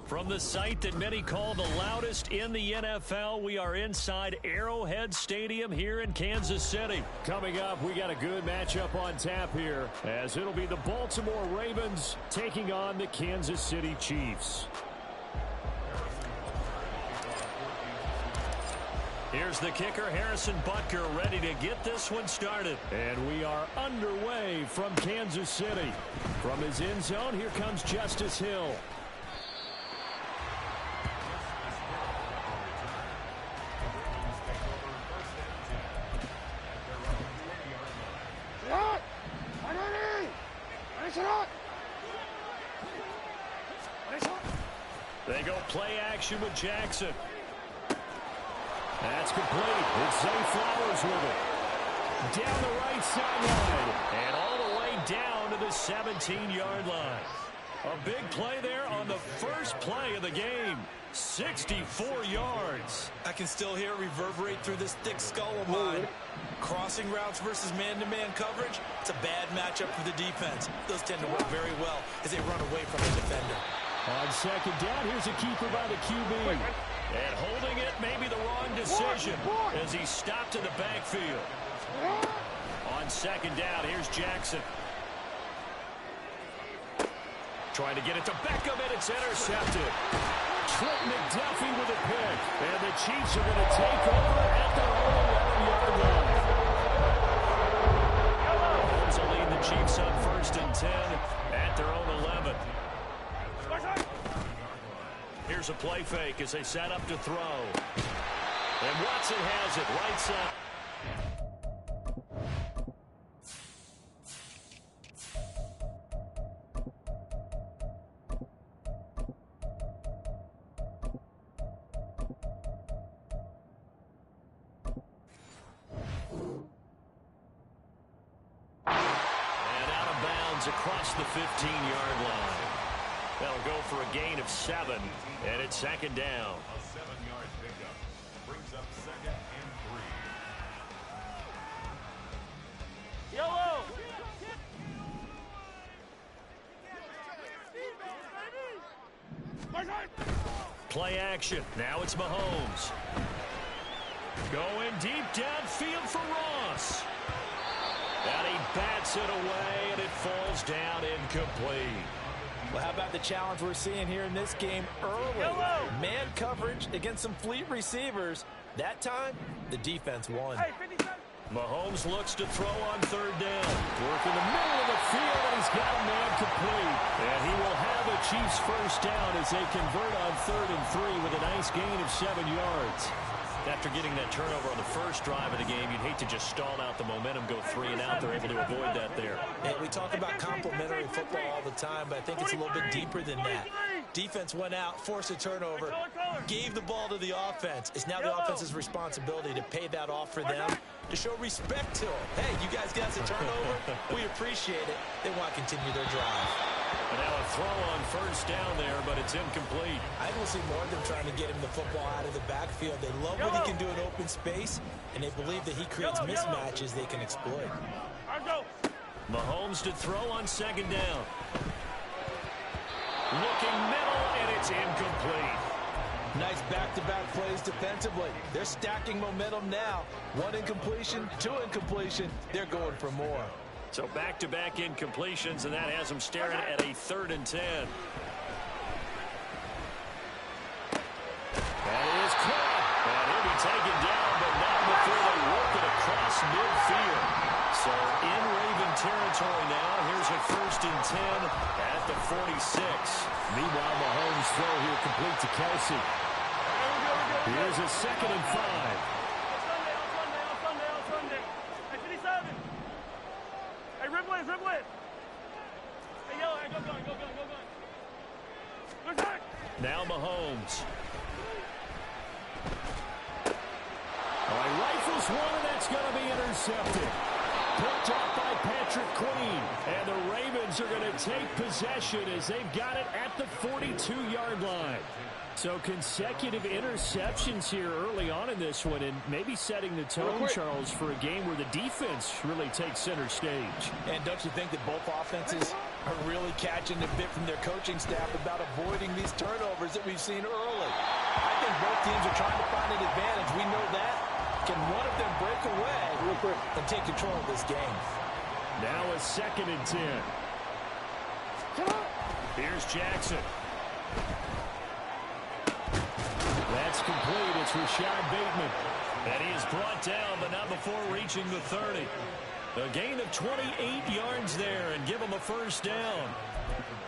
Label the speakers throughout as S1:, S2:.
S1: From the site that many call the loudest in the NFL, we are inside Arrowhead Stadium here in Kansas City. Coming up, we got a good matchup on tap here, as it'll be the Baltimore Ravens taking on the Kansas City Chiefs. Here's the kicker, Harrison Butker, ready to get this one started. And we are underway from Kansas City. From his end zone, here comes Justice Hill. They go play action with Jackson. That's complete. It's Zay Flowers with it. Down the right sideline. And all the way down to the 17-yard line. A big play there on the first play of the game. 64 yards.
S2: I can still hear it reverberate through this thick skull of mine. Crossing routes versus man-to-man coverage, it's a bad matchup for the defense. Those tend to work very well as they run away from the defender.
S1: On second down, here's a keeper by the QB. And holding it may be the wrong decision as he stopped in the backfield. On second down, here's Jackson. Trying to get it to Beckham, and it's intercepted. Trent McDuffie with a pick. And the Chiefs are going to take over at their own 11-yard line. Mahomes will lead the Chiefs on 1st and 10 at their own 11. Here's a play fake as they set up to throw. And Watson has it right side. And out of bounds across the 15-yard line. That'll go for a gain of 7, and it's second down.
S3: A 7-yard pickup brings up 2nd and 3.
S4: Yellow!
S1: Play action. Now it's Mahomes. Going deep downfield for Ross. And he bats it away, and it falls down incomplete.
S2: Well, how about the challenge we're seeing here in this game early? Man coverage against some fleet receivers. That time, the defense won.
S1: Mahomes looks to throw on third down. Work in the middle of the field, and he's got a man complete. And he will have a Chiefs first down as they convert on 3rd and 3 with a nice gain of 7 yards. After getting that turnover on the first drive of the game, you'd hate to just stall out the momentum, go 3 and out. They're able to avoid that there.
S2: And we talk about complementary football all the time, but I think it's a little bit deeper than that. Defense went out, forced a turnover, gave the ball to the offense. It's now the offense's responsibility to pay that off for them, to show respect to them. Hey, you guys got us a turnover. We appreciate it. They want to continue their drive.
S1: And now a throw on first down there, but it's incomplete.
S2: I will see more of them trying to get him the football out of the backfield. They love what he can do in open space, and they believe that he creates mismatches they can exploit.
S1: Mahomes to throw on second down. Looking middle, and it's incomplete.
S2: Nice back-to-back plays defensively. They're stacking momentum now. 1 incompletion, 2 incompletion. They're going for more.
S1: So back-to-back incompletions, and that has them staring at a 3rd and 10. That is caught. And he'll be taken down, but not before they work it across midfield. So in Raven territory now. Here's a 1st and 10 at the 46. Meanwhile, Mahomes' throw here complete to Kelsey. Here's a 2nd and 5. Now Mahomes. All right, rifles one, and that's going to be intercepted. Picked off by Patrick Queen. And the Ravens are going to take possession as they've got it at the 42-yard line. So consecutive interceptions here early on in this one, and maybe setting the tone, Charles, for a game where the defense really takes center stage.
S2: And don't you think that both offenses are really catching a bit from their coaching staff about avoiding turnovers that we've seen early. I think both teams are trying to find an advantage. We know that. Can one of them break away and take control of this game?
S1: Now a 2nd and 10. Here's Jackson. That's complete. It's Rashad Bateman. And he is brought down, but not before reaching the 30. A gain of 28 yards there and give him a first down.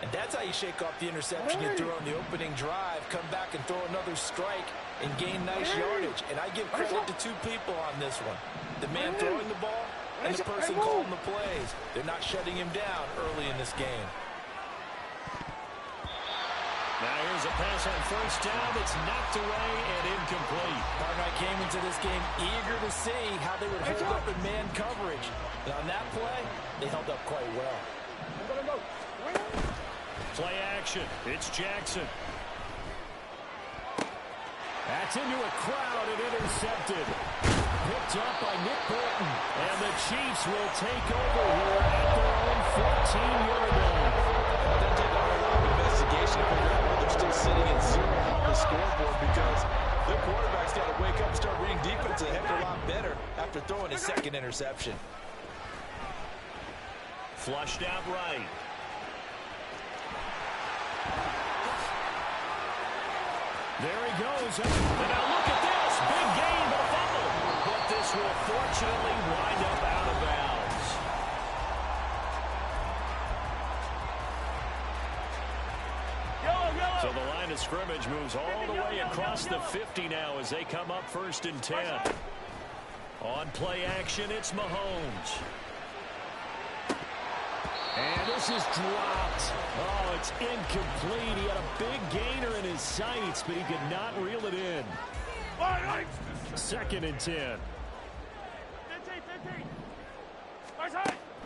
S2: And that's how you shake off the interception you threw on the opening drive, come back and throw another strike and gain nice yardage. And I give credit to two people on this one. The man throwing the ball and the person calling the plays. They're not shutting him down early in this game.
S1: Now here's a pass on first down. It's knocked away and incomplete.
S2: Partner, I came into this game eager to see how they would hold up in man coverage. And on that play, they held up quite well.
S1: Play action. It's Jackson. That's into a crowd and intercepted. Picked up by Nick Bolton. And the Chiefs will take over here at their own 14-yard line.
S2: It doesn't take a whole lot of investigation to figure out why they're still sitting at 0 on the scoreboard, because the quarterback's got to wake up and start reading defense a heck of a lot better after throwing his 2nd interception.
S1: Flushed out right. There he goes. And now look at this. Big gain, but a fumble. But this will fortunately wind up out of bounds. So the line of scrimmage moves all the way across the 50 now as they come up 1st and 10. On play action, it's Mahomes. And this is dropped. Oh, it's incomplete. He had a big gainer in his sights, but he could not reel it in. 2nd and 10.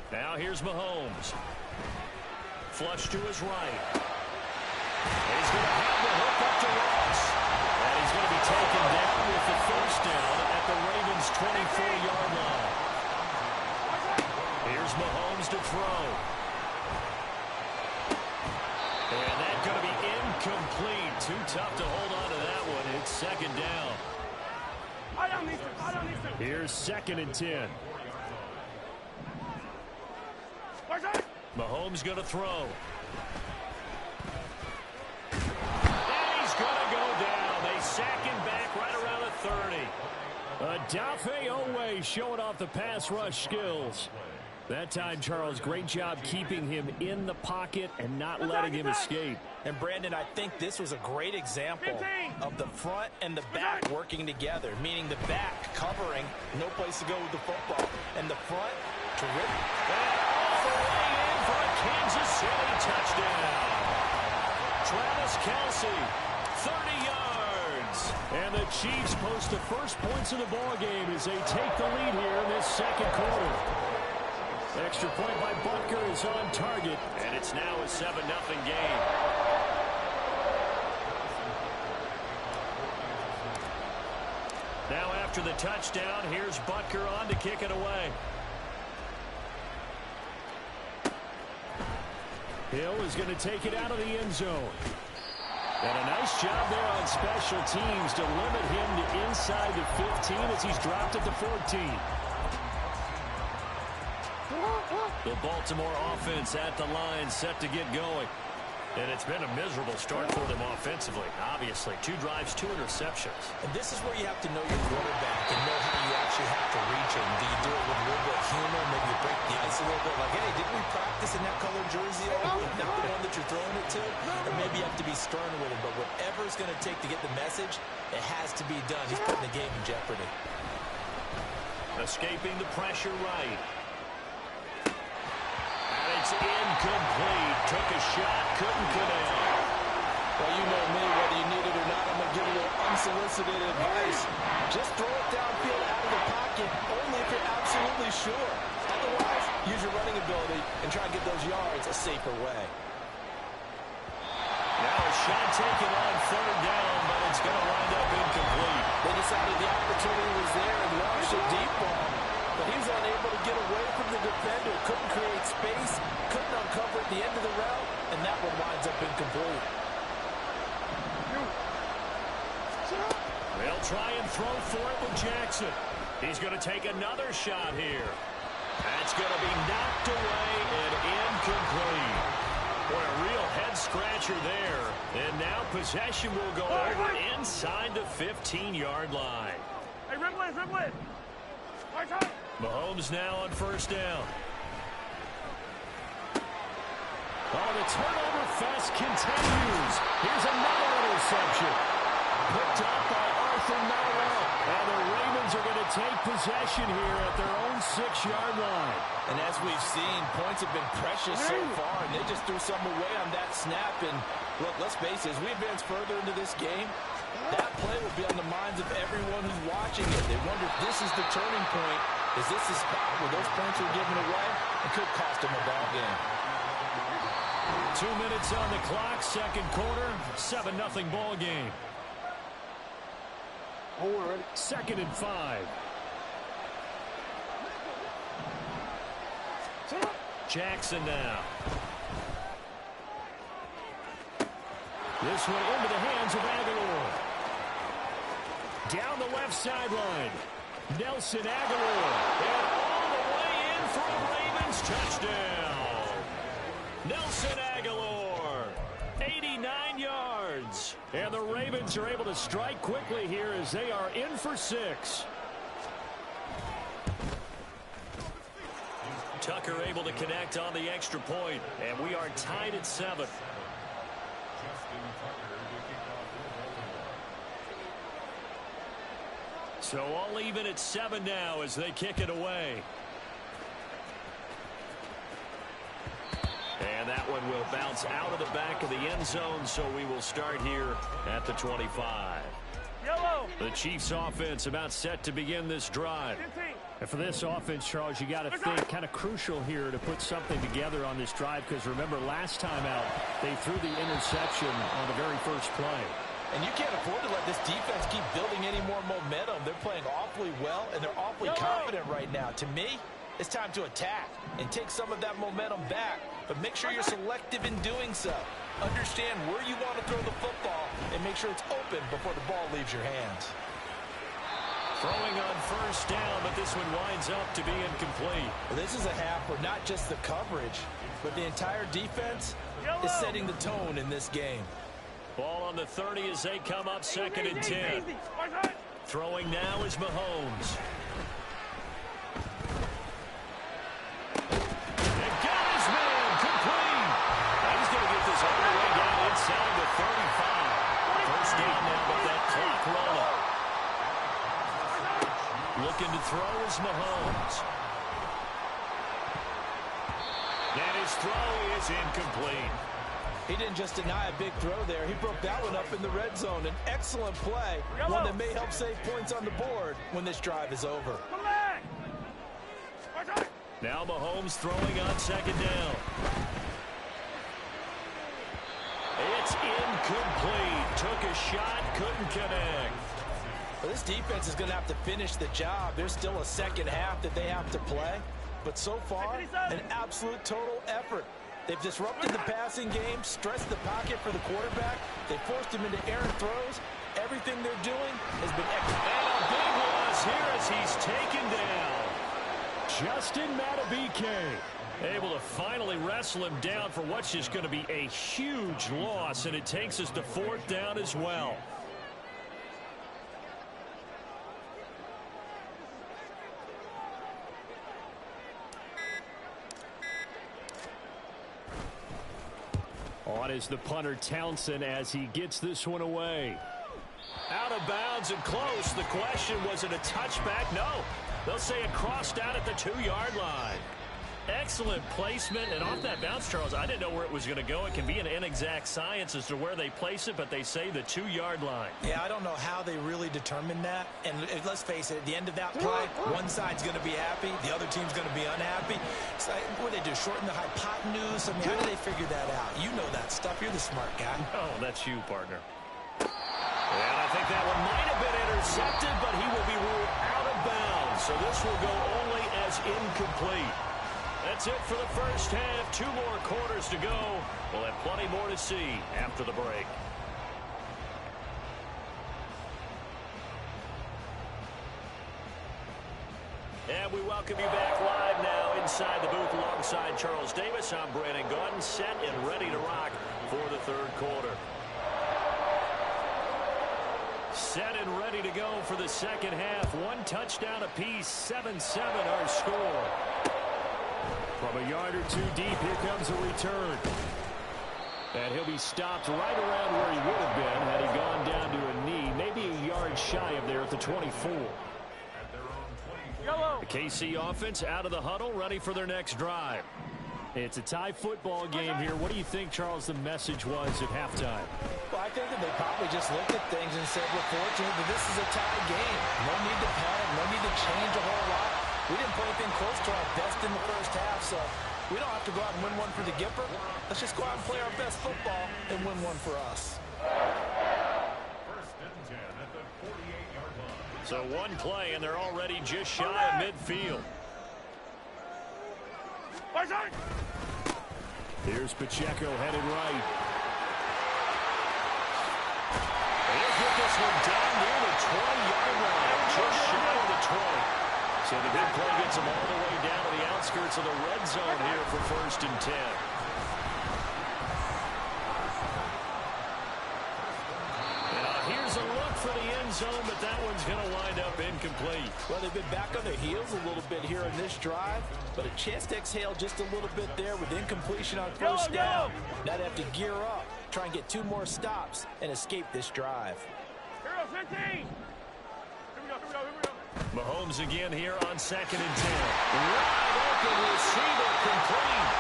S1: Now here's Mahomes. Flush to his right. He's going to have the hook up to Ross. And he's going to be taken down with the first down at the Ravens' 24-yard line. Here's Mahomes to throw. And that's going to be incomplete. Too tough to hold on to that one. It's 2nd down. Here's 2nd and 10. Mahomes going to throw. And he's going to go down. They sack him back right around the 30. Odafe Oweh showing off the pass rush skills. That time, Charles, great job keeping him in the pocket and not letting him escape.
S2: And, Brandon, I think this was a great example of the front and the back working together, meaning the back covering, no place to go with the football, and the front, terrific.
S1: And off the way in for a Kansas City touchdown. Travis Kelce, 30 yards. And the Chiefs post the first points of the ballgame as they take the lead here in this 2nd quarter. Extra point by Butker is on target, and it's now a 7-0 game. Now after the touchdown, here's Butker on to kick it away. Hill is going to take it out of the end zone. And a nice job there on special teams to limit him to inside the 15 as he's dropped at the 14. The Baltimore offense at the line set to get going. And it's been a miserable start for them offensively. Obviously, 2 drives, 2 interceptions.
S2: And this is where you have to know your quarterback and know how you actually have to reach him. Do you do it with a little bit of humor? Maybe you break the ice a little bit. Like, hey, didn't we practice in that colored jersey? Not the one that you're throwing it to? Or maybe you have to be stern with him. But whatever it's going to take to get the message, it has to be done. He's putting the game in jeopardy.
S1: Escaping the pressure right. It's incomplete. Took a shot, couldn't connect.
S2: Well, you know me, whether you need it or not, I'm going to give you a little unsolicited advice. Just throw it downfield out of the pocket, only if you're absolutely sure. Otherwise, use your running ability and try and get those yards a safer way.
S1: Now a shot taken on 3rd down, but it's going to wind up incomplete.
S2: They decided the opportunity was there and launched a deep ball. But he was unable to get away from the defender, couldn't create space, couldn't uncover at the end of the route, and that one winds up incomplete.
S1: They'll try and throw for it with Jackson. He's going to take another shot here. That's going to be knocked away and incomplete. Boy, a real head-scratcher there. And now possession will go over inside the 15-yard line.
S3: Hey, Rimlin.
S1: Mahomes now on first down. Oh, the turnover fest continues. Here's another interception. Picked up by Arthur Noel. And the Ravens are going to take possession here at their own 6-yard line.
S2: And as we've seen, points have been precious so far, and they just threw some away on that snap. And look, let's face it, as we advance further into this game, that play will be on the minds of everyone who's watching it. They wonder if this is the turning point. Is this the spot where those points are given away? It could cost them a ball game.
S1: 2 minutes on the clock, second quarter, 7-0 ball game. Second and 5. Jackson now. This one into the hands of Aguilar. Down the left sideline. Nelson Aguilar. And all the way in for a Ravens touchdown. Nelson Aguilar. 89 yards. And the Ravens are able to strike quickly here as they are in for 6. Tucker able to connect on the extra point, and we are tied at 7. So all even at 7 now as they kick it away. And that one will bounce out of the back of the end zone, so we will start here at the 25.
S3: Yellow.
S1: The Chiefs offense about set to begin this drive. And for this offense, Charles, you got to think kind of crucial here to put something together on this drive, because remember last time out they threw the interception on the very first play.
S2: And you can't afford to let this defense keep building any more momentum. They're playing awfully well, and they're awfully confident right now. To me, it's time to attack and take some of that momentum back, but make sure you're selective in doing so. Understand where you want to throw the football and make sure it's open before the ball leaves your hands.
S1: Throwing on first down, but this one winds up to be incomplete.
S2: Well, this is a half where not just the coverage, but the entire defense is setting the tone in this game.
S1: Ball on the 30 as they come up second and 10. Throwing now is Mahomes. And got his man complete. He's going to get this all the way down inside the 35. First down now with that clock rolling. Looking to throw is Mahomes. And his throw is incomplete.
S2: He didn't just deny a big throw there. He broke that one up in the red zone. An excellent play, one that may help save points on the board when this drive is over.
S1: Now Mahomes throwing on second down. It's incomplete. Took a shot, couldn't connect.
S2: Well, this defense is going to have to finish the job. There's still a second half that they have to play. But so far, an absolute total effort. They've disrupted the passing game, stressed the pocket for the quarterback. They forced him into errant throws. Everything they're doing has been excellent.
S1: And a big loss here as he's taken down. Justin Madubuike able to finally wrestle him down for what's just going to be a huge loss, and it takes us to fourth down as well. On is the punter Townsend as he gets this one away. Out of bounds and close. The question, was it a touchback? No. They'll say it crossed out at the 2-yard line. Excellent placement, and off that bounce, Charles, I didn't know where it was going to go. It can be an inexact science as to where they place it, but they say the 2-yard line.
S2: Yeah, I don't know how they really determined that. And let's face it, at the end of that play, one side's going to be happy, the other team's going to be unhappy. It's like, what do they do, shorten the hypotenuse? I mean, how do they figure that out? You know that stuff. You're the smart guy.
S1: Oh, that's you, partner. And I think that one might have been intercepted, but he will be ruled out of bounds. So this will go only as incomplete. That's it for the first half. 2 more quarters to go. We'll have plenty more to see after the break. And we welcome you back live now inside the booth alongside Charles Davis. I'm Brandon Gaudin, set and ready to rock for the third quarter. Set and ready to go for the second half. One touchdown apiece, 7-7 our score. From a yard or two deep, here comes a return. And he'll be stopped right around where he would have been had he gone down to a knee, maybe a yard shy of there at the 24. The KC offense out of the huddle, ready for their next drive. It's a tie football game here. What do you think, Charles, the message was at halftime?
S2: Well, I think that they probably just looked at things and said, we're fortunate that this is a tie game. No need to panic, no need to change a whole lot. We didn't play anything close to our best in the first half, so we don't have to go out and win one for the Gipper. Let's just go out and play our best football and win one for us.
S1: So one play, and they're already just shy of midfield. Here's Pacheco headed right. He'll get this one down near the 20-yard line, just shy of the 20. So the big play gets him all the way down to the outskirts of the red zone here for 1st and 10. Here's a look for the end zone, but that one's going to wind up incomplete.
S2: Well, they've been back on their heels a little bit here in this drive, but a chance to exhale just a little bit there with incompletion on first down. Now they have to gear up, try and get 2 more stops, and escape this drive.
S3: Here we go, 15. Here we go.
S1: Mahomes again here on 2nd and 10. Wide open receiver complete.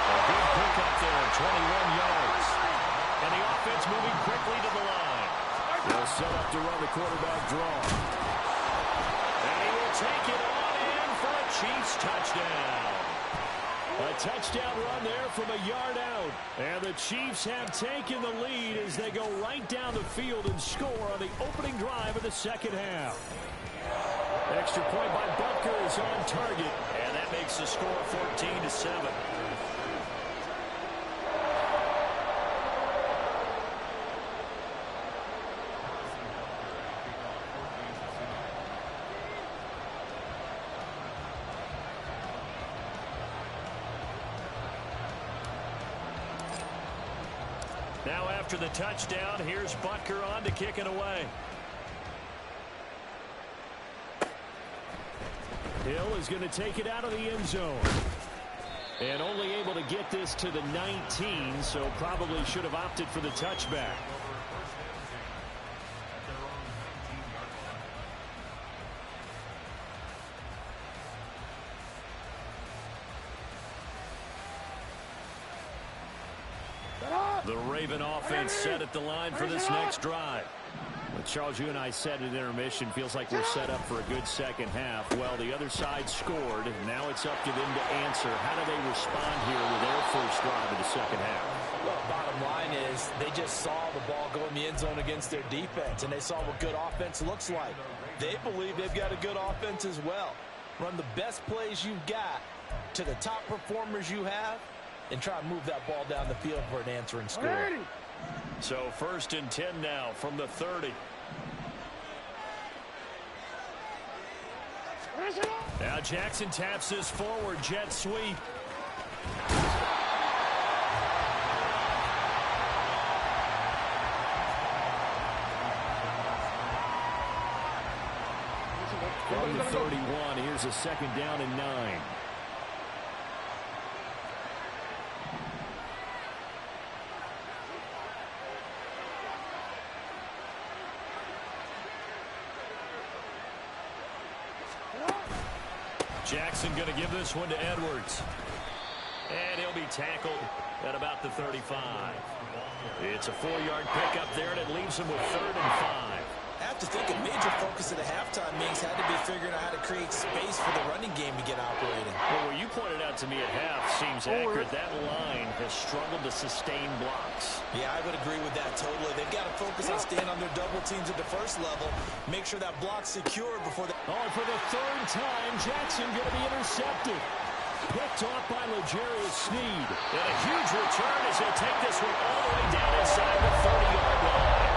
S1: A good pickup there, 21 yards. And the offense moving quickly to the line. They'll set up to run the quarterback draw. And he will take it on in for a Chiefs touchdown. A touchdown run there from a yard out. And the Chiefs have taken the lead as they go right down the field and score on the opening drive of the second half. Extra point by Butker is on target. And that makes the score 14-7. Now after the touchdown, here's Butker on to kick it away. Hill is going to take it out of the end zone. And only able to get this to the 19, so probably should have opted for the touchback. The Raven offense set at the line for this next drive. Well, Charles, you and I said at intermission, feels like we're set up for a good second half. Well, the other side scored. Now it's up to them to answer. How do they respond here with their first drive of the second half?
S2: Well, bottom line is they just saw the ball go in the end zone against their defense, and they saw what good offense looks like. They believe they've got a good offense as well. Run the best plays you've got to the top performers you have, and try and move that ball down the field for an answering score.
S1: So 1st and 10 now from the 30. Now Jackson taps this forward, jet sweep. From the 31, here's a 2nd down and 9. Jackson going to give this one to Edwards. And he'll be tackled at about the 35. It's a 4-yard pickup there, and it leaves him with 3rd and 5.
S2: I have to think a major focus of the halftime meetings had to be figuring out how to create space for the running game to get operating.
S1: Well, what you pointed out to me at half seems accurate. That line has struggled to sustain blocks.
S2: Yeah, I would agree with that totally. They've got to focus on staying on their double teams at the first level. Make sure that block's secured before they...
S1: Oh, for the 3rd time, Jackson going to be intercepted. Picked off by L'Jarius Sneed. And a huge return as he'll take this one all the way down inside the 30-yard line.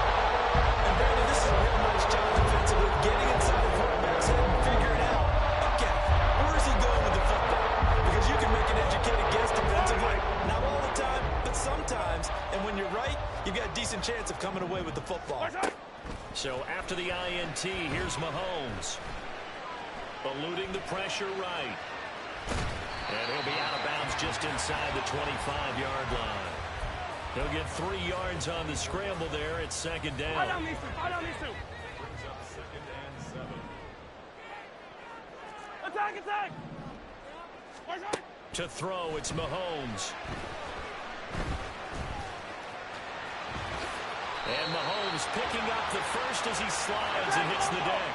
S2: And Brandon, this is a real nice job defensively, getting inside the quarterback's head and figuring out, okay, got a decent chance of coming away with the football.
S1: So after the INT, here's Mahomes. Eluding the pressure right. And he'll be out of bounds just inside the 25-yard line. He'll get 3 yards on the scramble there. It's second down.
S3: Fight on these two. Fight on these two. Attack, attack.
S1: To throw, it's Mahomes. And Mahomes picking up the first as he slides and hits the deck.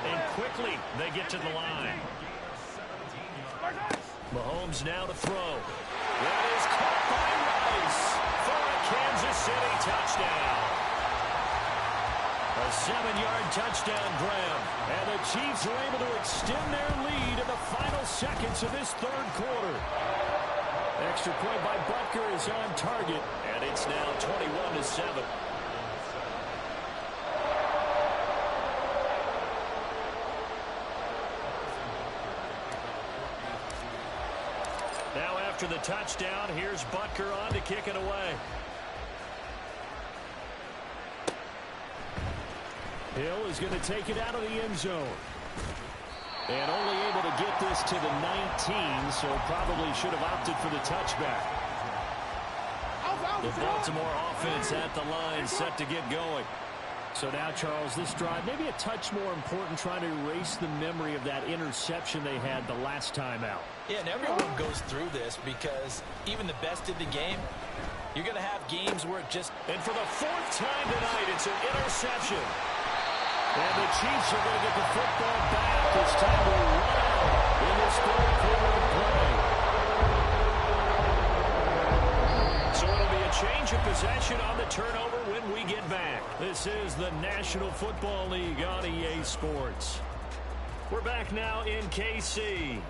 S1: And quickly, they get to the line. Mahomes now to throw. That is caught by Rice for a Kansas City touchdown. A 7-yard touchdown grab. And the Chiefs are able to extend their lead in the final seconds of this third quarter. Extra point by Butker is on target. And it's now 21-7. Now after the touchdown, here's Butker on to kick it away. Hill is going to take it out of the end zone. And only able to get this to the 19, so probably should have opted for the touchback. The Baltimore offense at the line set to get going. So now, Charles, this drive, maybe a touch more important, trying to erase the memory of that interception they had the last time out.
S2: Yeah, and everyone goes through this because even the best in the game, you're going to have games where it just...
S1: And for the 4th time tonight, it's an interception. And the Chiefs are going to get the football back. It's time to run out in this third quarter of play. So it'll be a change of possession on the turnover when we get back. This is the National Football League on EA Sports. We're back now in KC.